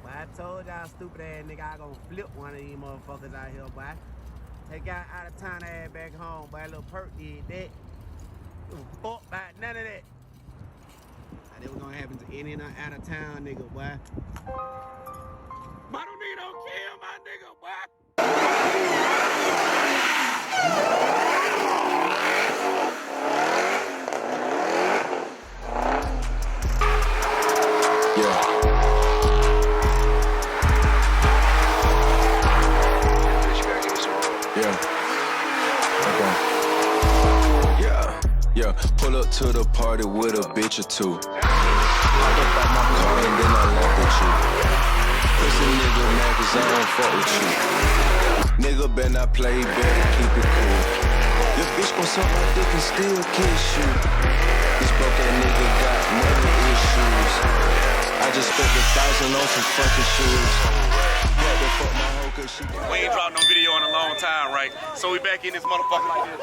Well, I told y'all stupid ass nigga I gonna flip one of these motherfuckers out here, boy. Take out of town ass back home, boy. Little perk did that. Fuck about none of that. That was gonna happen to any out of town nigga, boy. But I don't need no kill my nigga, boy. Yeah, pull up to the party with a bitch or two. I get out my car and then I laugh at you. Pussy nigga mad cause I don't fuck with you. Nigga better not play, better keep it cool. Your bitch gon' suck my dick and still kiss you. This broke that nigga got money issues. I just spent 1,000 on some fucking shoes. What the fuck my hoe cause she We ain't dropped no video in a long time, right? So we back in this motherfucker like this.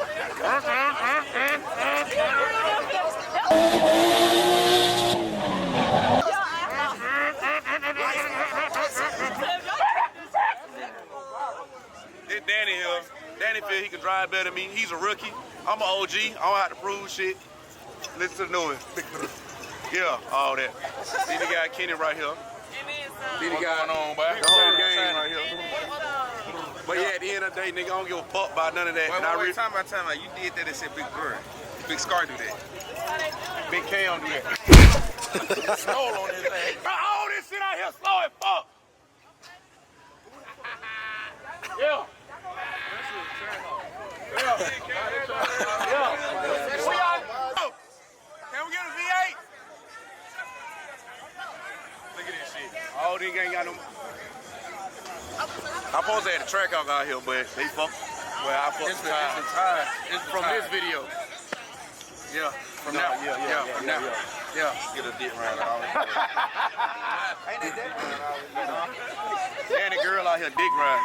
This Danny here. Danny feel he can drive better than me. He's a rookie. I'm an OG. I don't have to prove shit. Listen to the noise. Yeah, all that. See the guy Kenny right here. See the guy on, boy. The whole game right here. But yeah, at the end of the day, nigga, I don't give a fuck about none of that. Wait, time by time, like, you did that and said Big Bird. Big Scar do that. Big Cam do that. Stole on this thing. Bro, all this shit out here slow as fuck. Yeah. Can we get a V8? Look at this shit. All these ain't got no. I'm supposed to have the track out here, but they fuck. Well, I fucked the tire. It's from this video. Yeah. From now. Yeah. From now. Yeah. Get a dick round out. Ain't that dick round? Danny girl out here dick ride.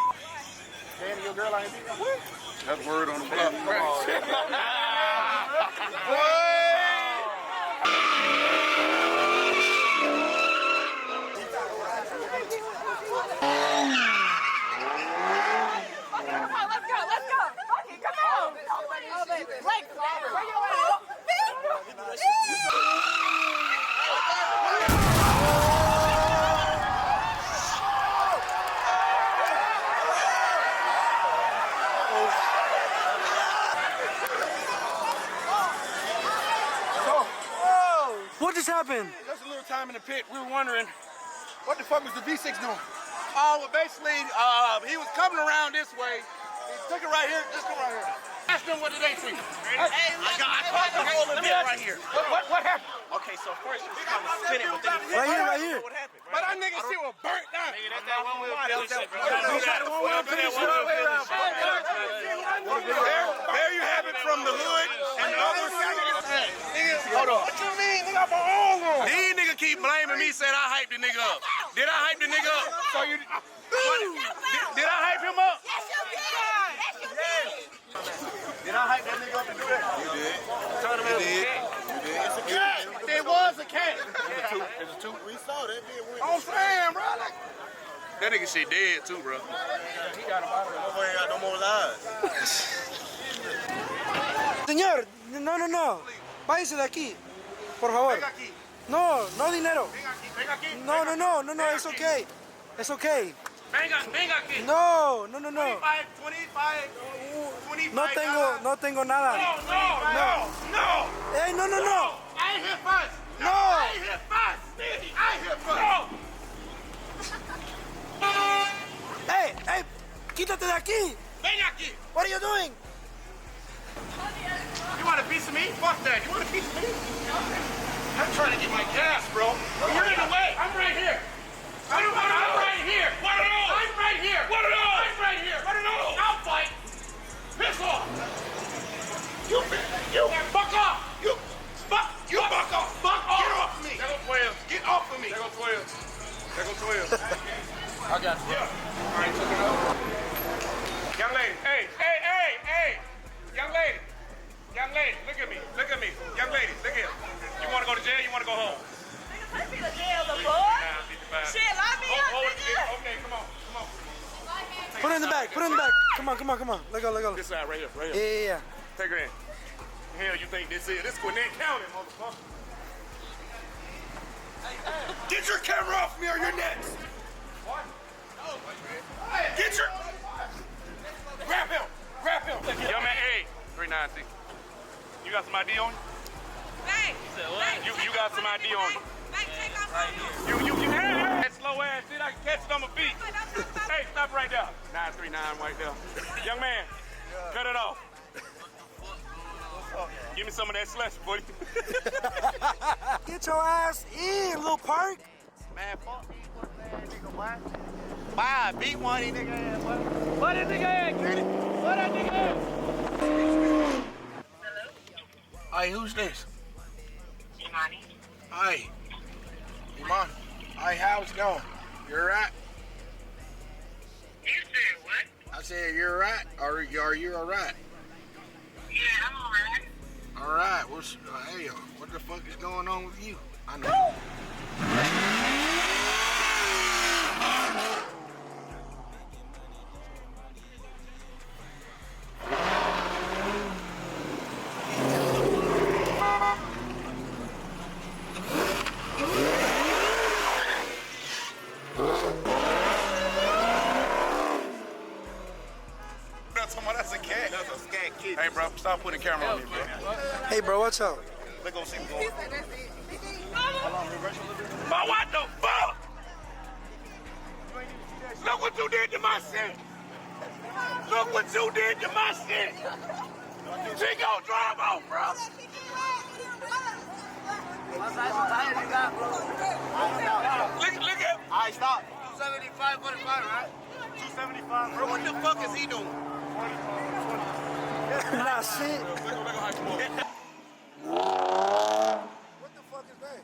Danny, your girl out here dick ride? What? That's word on the block. What just happened? Just a little time in the pit. We were wondering, what the fuck was the V6 doing? Oh, well, basically, he was coming around this way. He took it right here. Just come right here. Ask them what did they see. Hey, I caught the whole event right here. What happened? Okay, so first he was kind of spinning, but then he Right here. What happened? But that nigga shit was burnt down. Nigga, that's that one-wheel pilot shit, bro. There you have it from the hood and the other side. Hold on. What you mean? Nigga, I'm all on. These niggas keep blaming me, saying I hyped the nigga up. Did I hype the nigga up? So you did I hype him up? Yes, you did. Yes, you did. Did I hype that nigga up to do that? You did. Turn him in. You did. It's a cat. There was a cat. It's a two. We saw that. I'm saying, bro. Like, that nigga shit dead too, bro. He got him out of there. Ain't got no more lies. Señor, no. Váyase de aquí, por favor. Venga aquí. No dinero. Venga aquí. No, it's okay. It's okay. Venga aquí. No. 25. No tengo nada. No. Hey, no. I ain't hit first. No. I ain't hit first. No. Hey, quítate de aquí. Venga aquí. What are you doing? You want a piece of me? Fuck that. You want a piece of me? I'm trying to get my gas, bro. You're in the way. I'm right here. I'm right here. What are those? I'm right here. What are those? I'm right here. What are those? I'll fight. Piss off. You fuck off. You fuck off. Fuck off. Get off me. There go 12. Get off of me. There go 12. I got you. All right, took it up. Young lady. Hey. Young lady, look at me. Young lady, look here. You want to go to jail? You want to go home? Nigga, take me to jail, the boy. Put it in the back. Come on, come on, come on. Let go, let go. This side right here, right Yeah, here. yeah, yeah. Take her in. Hell, you think this is? This Gwinnett County, motherfucker. Get your camera off me or you're next. What? Get your... Grab him. Grab him. Young man, hey. 390. You got some ID on you? Hey. You got some ID on you. You hey, that slow ass shit, I can catch it on my feet. Hey, stop right there. 939 right there. Young man, cut it off. Give me some of that slush, buddy. Get your ass in, little perk. Man, fuck these nigga, boy. Bye, beat one of these nigga ass, boy. What that nigga ass, get it? What that nigga ass? Hey, who's this? Imani. Hey. Iman. Hey, how's it going? You alright? You said what? I said, you're alright? Are you alright? Yeah, I'm alright. Alright, hey, what the fuck is going on with you? I know. That's a cat. That's a scat kid. Hey, bro, stop putting the camera on me, bro. Hey, bro, what's up? Let's go see what's going on. Hold on, reverse a little bit. But what the fuck? Look what you did to my shit. Look what you did to my shit. She gon' drive off, bro. Look at. All right, stop. 275, 45, right? 275, bro. What the fuck is he doing? Nah, shit. What the fuck is that?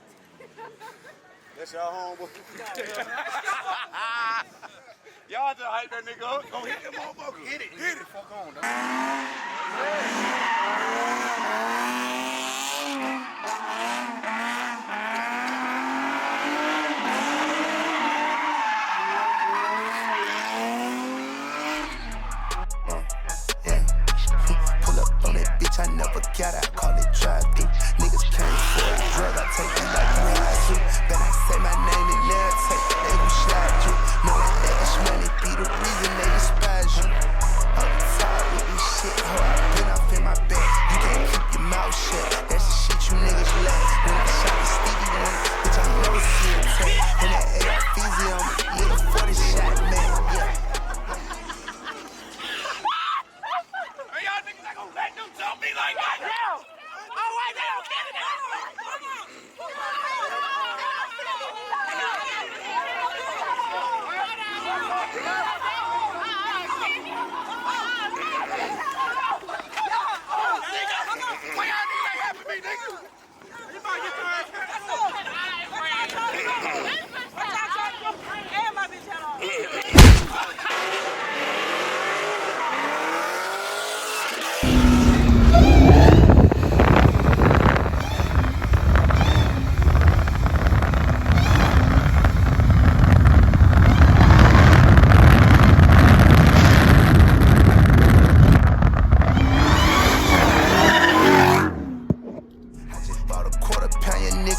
That's y'all homeboy. Y'all just hype that nigga up. Go hit that motherfucker. Hit it. Fuck on, dog. I never got out, call it drive-thru. Niggas can't afford a drug, I take it like a high suit. Bet I say my name and never take it, they gon' slide through. Know that dash money be the reason they despise you. I'm tired with this shit, ho, I been off in my bed. You can't keep your mouth shut, that's the shit you niggas lack. When I shot the Stevie one, bitch, I never see him take. And that AR Feezy on me, little 40 shot, man, yeah. Don't be like that! Yeah. Oh, wait, they don't get it! Why y'all niggas ain't happy me, nigga? You might get your ass And my bitch had on.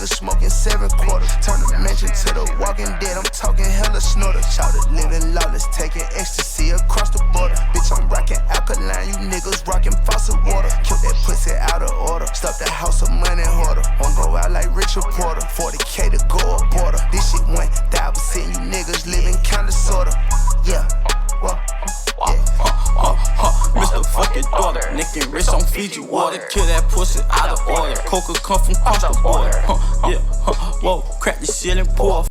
Smoking 7 quarters, turn the mansion to the walking dead. I'm talking hella snorter. Chowder living lawless, taking ecstasy across the border. Bitch, I'm rocking alkaline, you niggas rocking faucet water. Killed that pussy out of order, stuff the house of money hoarder. Won't go out like Richard Porter, 40K to go a border. This shit went 1,000%, you niggas living kinda sorta. Yeah, well, Mr. Fucking daughter, Nick and Rich on Fiji water. Kill that pussy out of order. Coca come from across the border. Yeah, whoa, crack the ceiling, pour